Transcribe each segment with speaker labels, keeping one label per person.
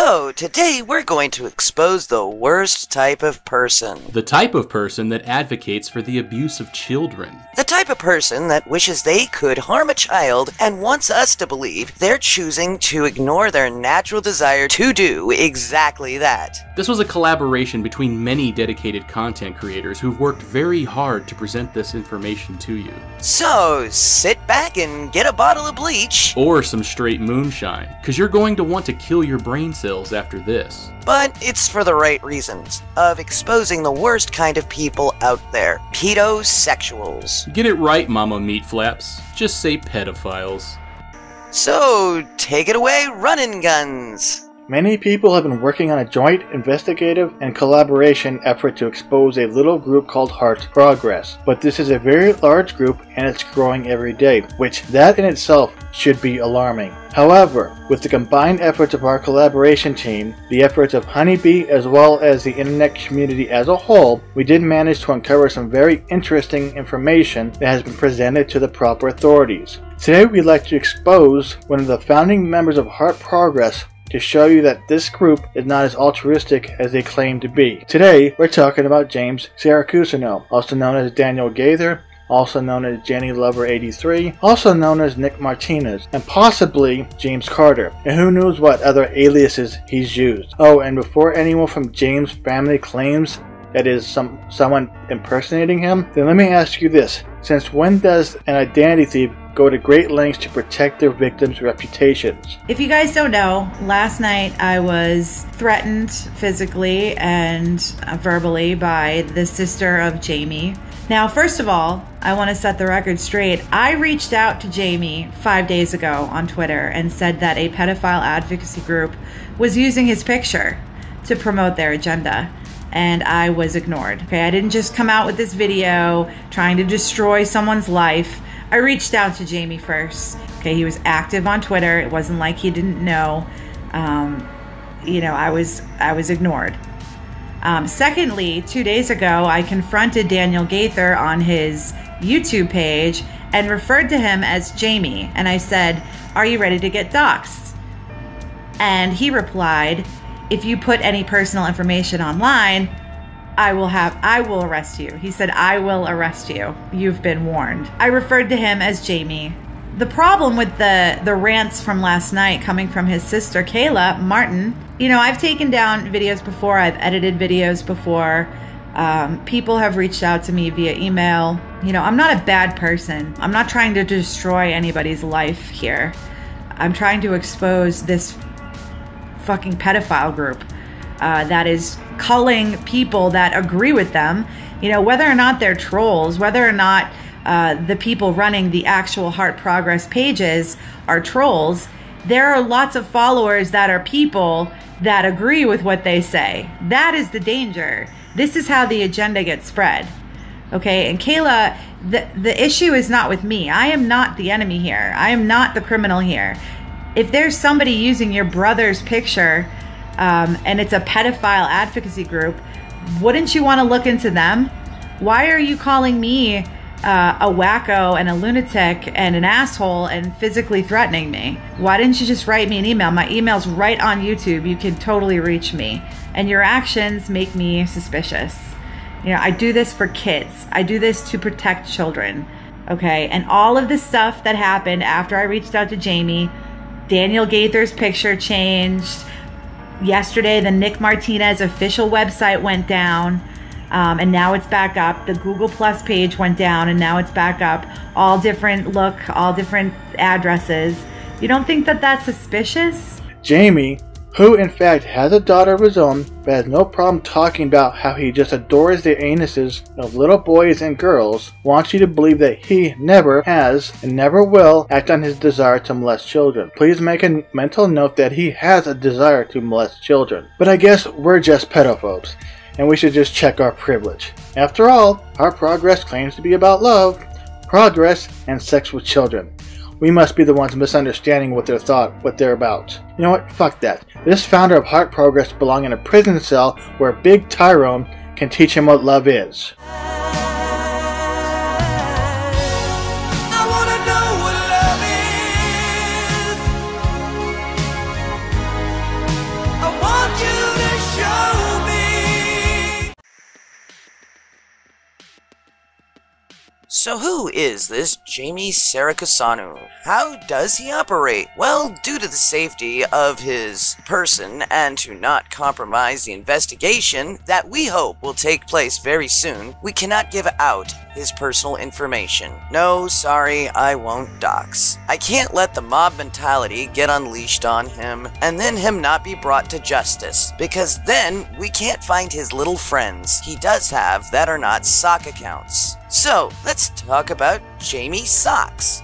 Speaker 1: So, today we're going to expose the worst type of person.
Speaker 2: The type of person that advocates for the abuse of children.
Speaker 1: The type of person that wishes they could harm a child and wants us to believe they're choosing to ignore their natural desire to do exactly that.
Speaker 2: This was a collaboration between many dedicated content creators who've worked very hard to present this information to you.
Speaker 1: So, sit back and get a bottle of bleach.
Speaker 2: Or some straight moonshine, because you're going to want to kill your brain cells after this.
Speaker 1: But it's for the right reasons, of exposing the worst kind of people out there, pedosexuals.
Speaker 2: Get it right, Mama Meat Flaps. Just say pedophiles.
Speaker 1: So, take it away, running guns!
Speaker 3: Many people have been working on a joint investigative and collaboration effort to expose a little group called Heartprogress. But this is a very large group and it's growing every day, which that in itself should be alarming. However, with the combined efforts of our collaboration team, the efforts of Honeybee as well as the internet community as a whole, we did manage to uncover some very interesting information that has been presented to the proper authorities. Today we'd like to expose one of the founding members of Heartprogress to show you that this group is not as altruistic as they claim to be. Today, we're talking about James Siracusino, also known as Daniel Gaither, also known as Jenny Lover 83, also known as Nick Martinez, and possibly James Carter, and who knows what other aliases he's used. Oh, and before anyone from James' family claims that is someone impersonating him, then let me ask you this. Since when does an identity thief go to great lengths to protect their victims' reputations?
Speaker 4: If you guys don't know, last night I was threatened physically and verbally by the sister of Jamie. Now, first of all, I want to set the record straight. I reached out to Jamie 5 days ago on Twitter and said that a pedophile advocacy group was using his picture to promote their agenda. And I was ignored. Okay, I didn't just come out with this video trying to destroy someone's life. I reached out to Jamie first. Okay, he was active on Twitter. It wasn't like he didn't know. I was ignored. Secondly, 2 days ago, I confronted Daniel Gaither on his YouTube page and referred to him as Jamie. And I said, "Are you ready to get doxxed?" And he replied, "If you put any personal information online, I will arrest you." He said, "I will arrest you. You've been warned." I referred to him as Jamie. The problem with the rants from last night coming from his sister, Kayla Martin, I've taken down videos before. I've edited videos before. People have reached out to me via email. I'm not a bad person. I'm not trying to destroy anybody's life here. I'm trying to expose this fucking pedophile group that is culling people that agree with them, whether or not they're trolls, whether or not the people running the actual Heartprogress pages are trolls. There are lots of followers that are people that agree with what they say. That is the danger. This is how the agenda gets spread. Okay, and Kayla, the issue is not with me. I am not the enemy here. I am not the criminal here. If there's somebody using your brother's picture and it's a pedophile advocacy group, wouldn't you want to look into them? Why are you calling me a wacko and a lunatic and an asshole and physically threatening me? Why didn't you just write me an email? My email's right on YouTube. You can totally reach me. And your actions make me suspicious. I do this for kids. I do this to protect children. Okay, and all of the stuff that happened after I reached out to Jamie, Daniel Gaither's picture changed. Yesterday, the Nick Martinez official website went down, and now it's back up. The Google Plus page went down, and now it's back up. All different all different addresses. You don't think that that's suspicious?
Speaker 3: Jamie, who in fact has a daughter of his own, but has no problem talking about how he just adores the anuses of little boys and girls, wants you to believe that he never has and never will act on his desire to molest children. Please make a mental note that he has a desire to molest children. But I guess we're just pedophobes, and we should just check our privilege. After all, Heartprogress claims to be about love, progress, and sex with children. We must be the ones misunderstanding what they're about. You know what? Fuck that. This founder of Heartprogress belongs in a prison cell where Big Tyrone can teach him what love is.
Speaker 5: I
Speaker 1: So who is this Jamie Sirikisanu? How does he operate? Well, due to the safety of his person and to not compromise the investigation that we hope will take place very soon, we cannot give out his personal information. No, sorry, I won't dox. I can't let the mob mentality get unleashed on him and then him not be brought to justice, because then we can't find his little friends he does have that are not sock accounts. So, let's talk about Jamie Socks.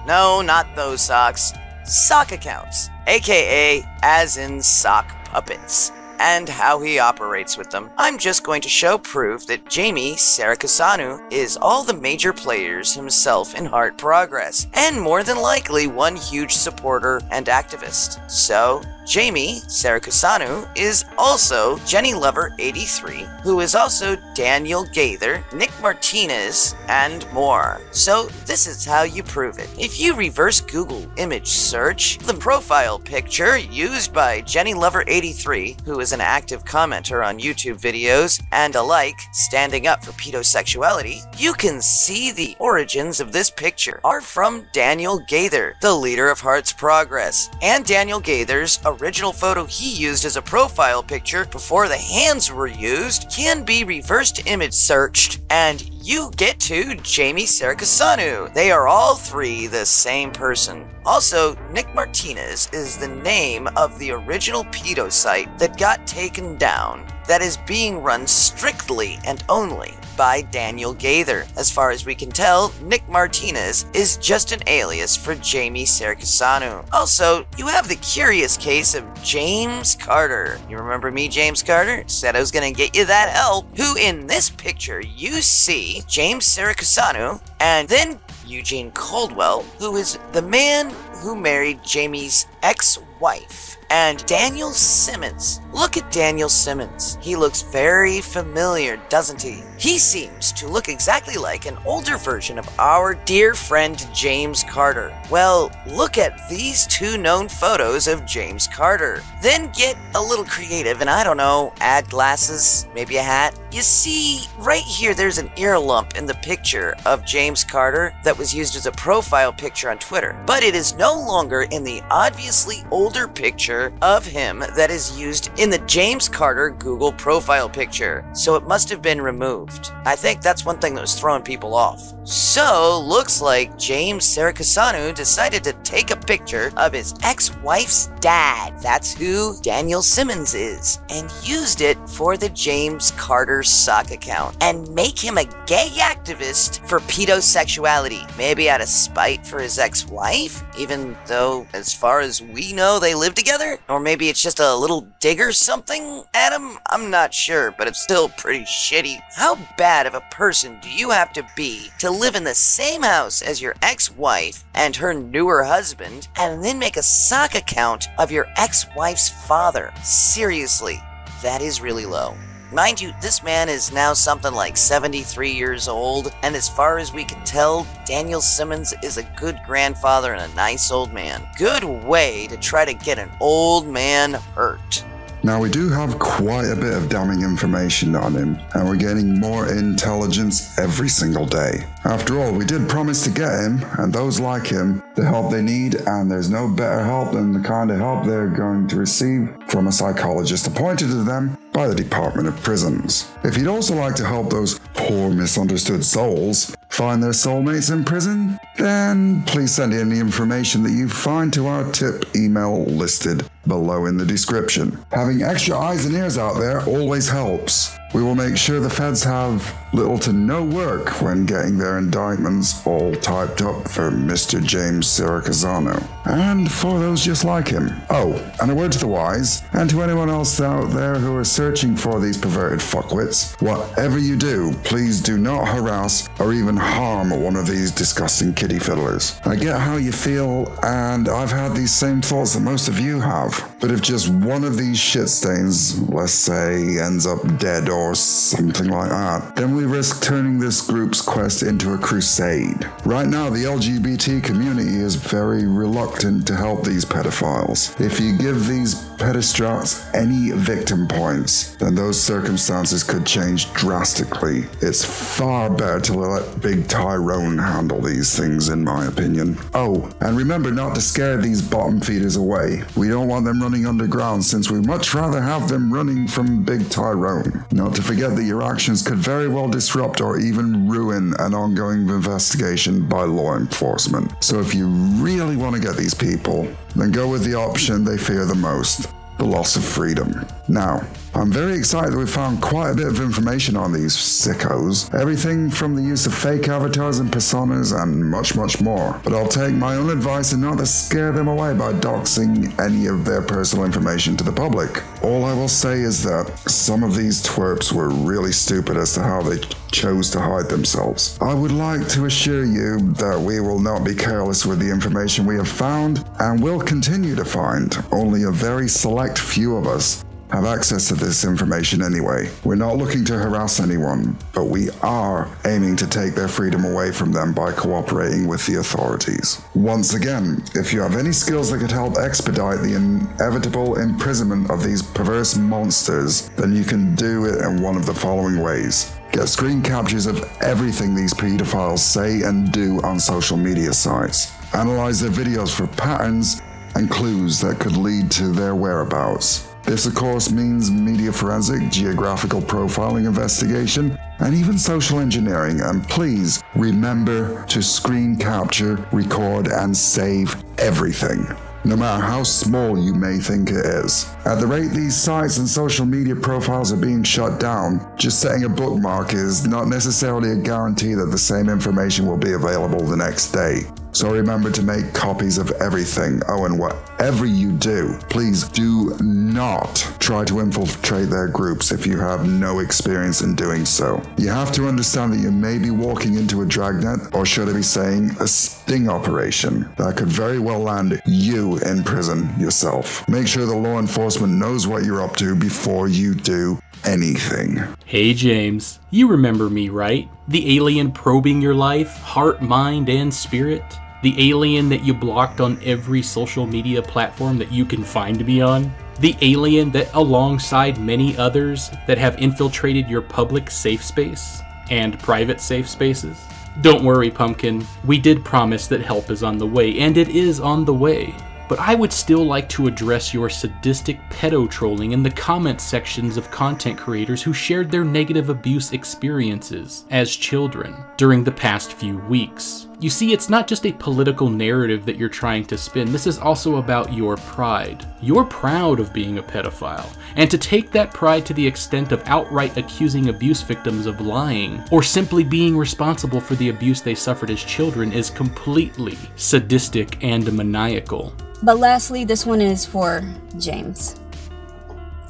Speaker 1: No, not those socks. Sock accounts, aka as in sock puppets, and how he operates with them. I'm just going to show proof that Jamie Sirikisanu is all the major players himself in Heartprogress, and more than likely one huge supporter and activist. So, Jamie Sirikisanu is also Jenny Lover 83, who is also Daniel Gaither, Nick Martinez, and more. So this is how you prove it. If you reverse Google image search the profile picture used by Jenny Lover 83, who is an active commenter on YouTube videos and alike standing up for pedosexuality, you can see the origins of this picture are from Daniel Gaither, the leader of Heartprogress, and Daniel Gaither's original photo he used as a profile picture before the hands were used can be reversed image searched, and you get to Jamie Sirikisanu. They are all three the same person. Also, Nick Martinez is the name of the original pedo site that got taken down, that is being run strictly and only by Daniel Gaither. As far as we can tell, Nick Martinez is just an alias for Jamie Sirikisanu. Also, you have the curious case of James Carter. You remember me, James Carter? Said I was gonna get you that help. Who in this picture you see James Sirikisanu and then Eugene Caldwell, who is the man who married Jamie's ex-wife, and Daniel Simmons. Look at Daniel Simmons. He looks very familiar, doesn't he? He seems to look exactly like an older version of our dear friend James Carter. Well, look at these two known photos of James Carter. Then get a little creative and I don't know, add glasses, maybe a hat. You see, right here there's an ear lump in the picture of James Carter that was used as a profile picture on Twitter, but it is no longer in the obviously older picture of him that is used in the James Carter Google profile picture, so it must have been removed. I think that's one thing that was throwing people off. So, looks like James Sirikisanu decided to take a picture of his ex-wife's dad, that's who Daniel Simmons is, and used it for the James Carter sock account, and make him a gay activist for pedosexuality, maybe out of spite for his ex-wife, even though, as far as we know, they live together? Or maybe it's just a little dig or something at him? I'm not sure, but it's still pretty shitty. How bad of a person do you have to be to live in the same house as your ex-wife and her newer husband, and then make a sock account of your ex-wife's father? Seriously, that is really low. Mind you, this man is now something like 73 years old, and as far as we can tell, Daniel Simmons is a good grandfather and a nice old man. Good way to try to get an old man hurt.
Speaker 5: Now, we do have quite a bit of damning information on him, and we're gaining more intelligence every single day. After all, we did promise to get him, and those like him, the help they need, and there's no better help than the kind of help they're going to receive from a psychologist appointed to them by the Department of Prisons. If you'd also like to help those poor misunderstood souls find their soulmates in prison, then please send in the information that you find to our tip email listed below in the description. Having extra eyes and ears out there always helps. We will make sure the feds have little to no work when getting their indictments all typed up for Mr. James Sirikisanu, and for those just like him. Oh, and a word to the wise, and to anyone else out there who are searching for these perverted fuckwits, whatever you do, please do not harass or even harm one of these disgusting kitty fiddlers. I get how you feel, and I've had these same thoughts that most of you have. But if just one of these shit stains, let's say, ends up dead or something like that, then we risk turning this group's quest into a crusade. Right now, the LGBT community is very reluctant to help these pedophiles. If you give these pedistrats any victim points, then those circumstances could change drastically. It's far better to let Big Tyrone handle these things, in my opinion. Oh, and remember not to scare these bottom feeders away. We don't want them running underground, since we'd much rather have them running from Big Tyrone. Not to forget that your actions could very well disrupt or even ruin an ongoing investigation by law enforcement. So if you really want to get these people, then go with the option they fear the most: the loss of freedom. Now, I'm very excited that we found quite a bit of information on these sickos. Everything from the use of fake avatars and personas and much, much more. But I'll take my own advice and not to scare them away by doxing any of their personal information to the public. All I will say is that some of these twerps were really stupid as to how they chose to hide themselves. I would like to assure you that we will not be careless with the information we have found and will continue to find. Only a very select few of us have access to this information anyway. We're not looking to harass anyone, but we are aiming to take their freedom away from them by cooperating with the authorities. Once again, if you have any skills that could help expedite the inevitable imprisonment of these perverse monsters, then you can do it in one of the following ways. Get screen captures of everything these pedophiles say and do on social media sites. Analyze their videos for patterns and clues that could lead to their whereabouts. This, of course, means media forensic, geographical profiling investigation, and even social engineering. And please remember to screen capture, record, and save everything, no matter how small you may think it is. At the rate these sites and social media profiles are being shut down, just setting a bookmark is not necessarily a guarantee that the same information will be available the next day. So remember to make copies of everything. Oh, and whatever you do, please do not try to infiltrate their groups if you have no experience in doing so. You have to understand that you may be walking into a dragnet, or should I be saying a sting operation, that could very well land you in prison yourself. Make sure the law enforcement knows what you're up to before you do anything.
Speaker 2: Hey James, you remember me, right? The alien probing your life, heart, mind, and spirit? The alien that you blocked on every social media platform that you can find me on? The alien that, alongside many others, that have infiltrated your public safe space and private safe spaces? Don't worry, Pumpkin. We did promise that help is on the way, and it is on the way. But I would still like to address your sadistic pedo-trolling in the comment sections of content creators who shared their negative abuse experiences as children during the past few weeks. You see, it's not just a political narrative that you're trying to spin, this is also about your pride. You're proud of being a pedophile, and to take that pride to the extent of outright accusing abuse victims of lying, or simply being responsible for the abuse they suffered as children, is completely sadistic and maniacal.
Speaker 6: But lastly, this one is for James.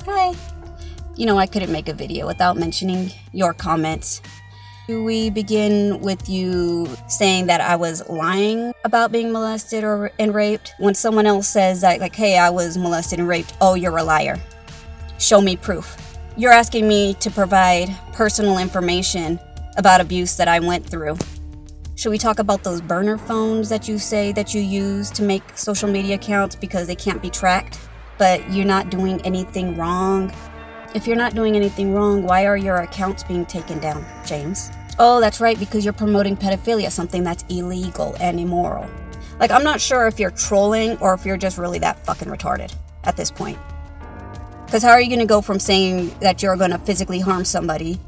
Speaker 6: Hi. You know, I couldn't make a video without mentioning your comments. We begin with you saying that I was lying about being molested and raped. When someone else says that, like, hey, I was molested and raped, oh, you're a liar. Show me proof. You're asking me to provide personal information about abuse that I went through. Should we talk about those burner phones that you say that you use to make social media accounts because they can't be tracked, but you're not doing anything wrong? If you're not doing anything wrong, why are your accounts being taken down, James? Oh, that's right, because you're promoting pedophilia, something that's illegal and immoral. Like, I'm not sure if you're trolling or if you're just really that fucking retarded at this point. Because how are you going to go from saying that you're going to physically harm somebody,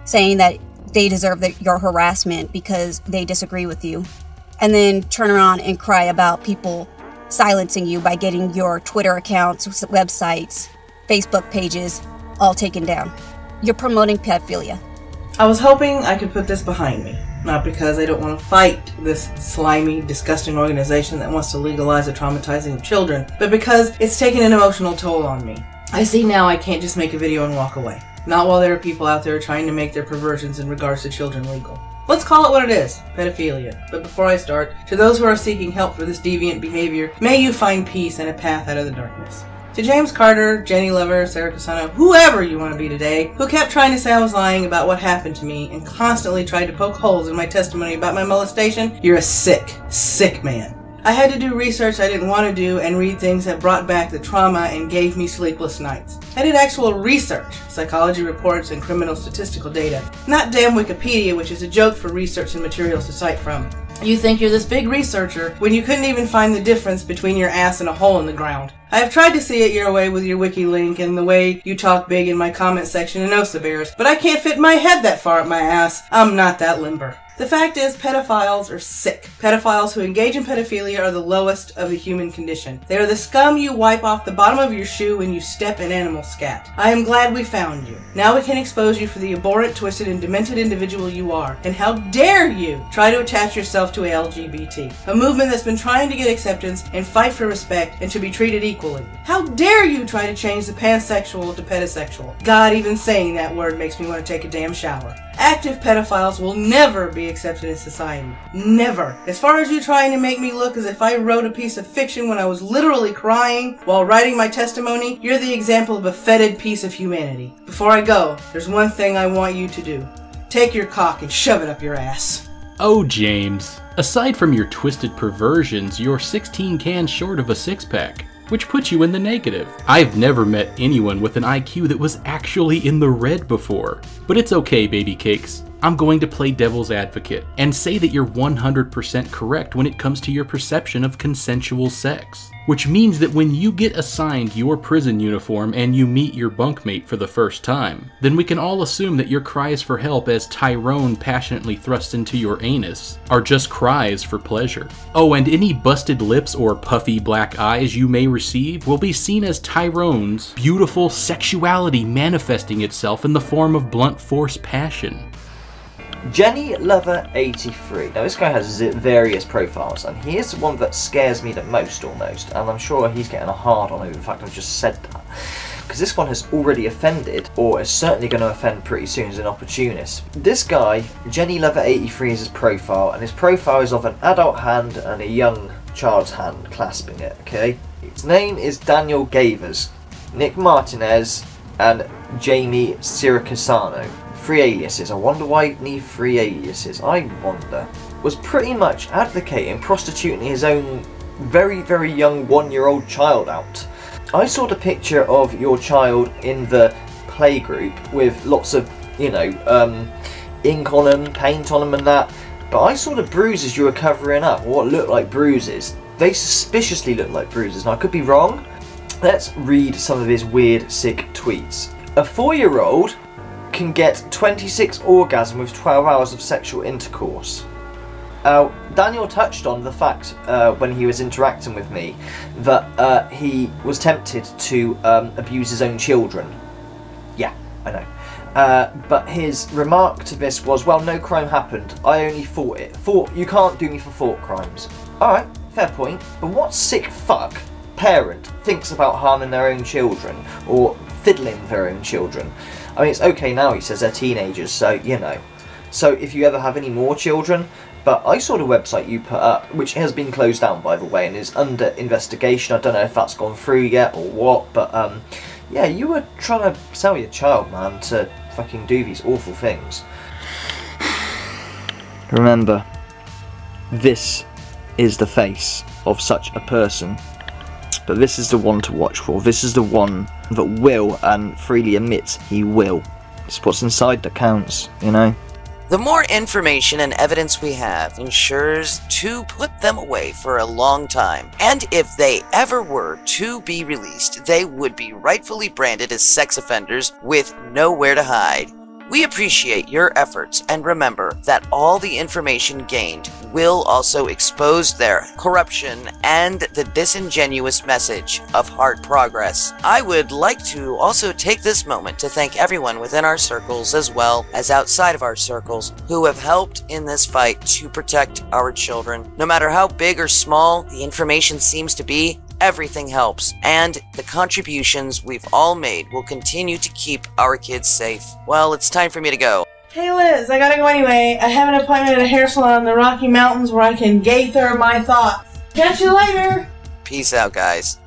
Speaker 6: saying that they deserve your harassment because they disagree with you, and then turn around and cry about people silencing you by getting your Twitter accounts, websites, Facebook pages all taken down? You're promoting pedophilia.
Speaker 7: I was hoping I could put this behind me. Not because I don't want to fight this slimy, disgusting organization that wants to legalize the traumatizing of children, but because it's taken an emotional toll on me. I see now I can't just make a video and walk away. Not while there are people out there trying to make their perversions in regards to children legal. Let's call it what it is, pedophilia. But before I start, to those who are seeking help for this deviant behavior, may you find peace and a path out of the darkness. To James Carter, Jenny Lover, Sarah Casano, whoever you want to be today, who kept trying to say I was lying about what happened to me and constantly tried to poke holes in my testimony about my molestation, you're a sick, sick man. I had to do research I didn't want to do and read things that brought back the trauma and gave me sleepless nights. I did actual research, psychology reports and criminal statistical data, not damn Wikipedia, which is a joke for research and materials to cite from. You think you're this big researcher when you couldn't even find the difference between your ass and a hole in the ground. I have tried to see it your way with your wiki link and the way you talk big in my comment section in Osa Bears, but I can't fit my head that far up my ass. I'm not that limber. The fact is, pedophiles are sick. Pedophiles who engage in pedophilia are the lowest of the human condition. They are the scum you wipe off the bottom of your shoe when you step in animal scat. I am glad we found you. Now we can expose you for the abhorrent, twisted, and demented individual you are. And how dare you try to attach yourself to LGBT, a movement that's been trying to get acceptance and fight for respect and to be treated equally. How dare you try to change the pansexual to pedosexual. God, even saying that word makes me want to take a damn shower. Active pedophiles will never be accepted in society. Never. As far as you trying to make me look as if I wrote a piece of fiction when I was literally crying while writing my testimony, you're the example of a fetid piece of humanity. Before I go, there's one thing I want you to do. Take your cock and shove it up your ass.
Speaker 2: Oh, James. Aside from your twisted perversions, you're 16 cans short of a six-pack, which puts you in the negative. I've never met anyone with an IQ that was actually in the red before. But it's okay, baby cakes. I'm going to play devil's advocate and say that you're 100% correct when it comes to your perception of consensual sex. Which means that when you get assigned your prison uniform and you meet your bunkmate for the first time, then we can all assume that your cries for help as Tyrone passionately thrusts into your anus are just cries for pleasure. Oh, and any busted lips or puffy black eyes you may receive will be seen as Tyrone's beautiful sexuality manifesting itself in the form of blunt force passion.
Speaker 8: Jenny Lover 83. Now this guy has various profiles, and he is the one that scares me the most almost, and I'm sure he's getting a hard on over the fact I've just said that. Because this one has already offended, or is certainly going to offend pretty soon as an opportunist. This guy, Jenny Lover 83, is his profile, and his profile is of an adult hand and a young child's hand clasping it, okay? His name is Daniel Gavers, Nick Martinez, and Jamie Siracusano. 3 aliases. I wonder why he'd need 3 aliases. I wonder. Was pretty much advocating prostituting his own very, very young 1-year-old child out. I saw the picture of your child in the playgroup with lots of, you know, ink on them, paint on them and that, but I saw the bruises you were covering up, or what looked like bruises. They suspiciously looked like bruises. Now I could be wrong. Let's read some of his weird, sick tweets. A 4-year-old can get 26 orgasms with 12 hours of sexual intercourse. Daniel touched on the fact when he was interacting with me that he was tempted to abuse his own children. Yeah, I know. But his remark to this was, well, no crime happened. I only fought it. You can't do me for thought crimes. Alright, fair point. But what sick fuck parent thinks about harming their own children or fiddling with their own children? I mean, it's okay now, he says, they're teenagers, so, you know. So, if you ever have any more children, but I saw the website you put up, which has been closed down, by the way, and is under investigation. I don't know if that's gone through yet or what, but, yeah, you were trying to sell your child, man, to fucking do these awful things. Remember, this is the face of such a person. But this is the one to watch for. This is the one that will, and freely admits he will. It's what's inside that counts, you know?
Speaker 1: The more information and evidence we have ensures to put them away for a long time. And if they ever were to be released, they would be rightfully branded as sex offenders with nowhere to hide. We appreciate your efforts, and remember that all the information gained will also expose their corruption and the disingenuous message of Heartprogress. I would like to also take this moment to thank everyone within our circles as well as outside of our circles who have helped in this fight to protect our children. No matter how big or small the information seems to be, everything helps, and the contributions we've all made will continue to keep our kids safe. Well, it's time for me to go.
Speaker 7: Hey Liz, I gotta go anyway. I have an appointment at a hair salon in the Rocky Mountains where I can gaither my thoughts. Catch you later!
Speaker 1: Peace out, guys.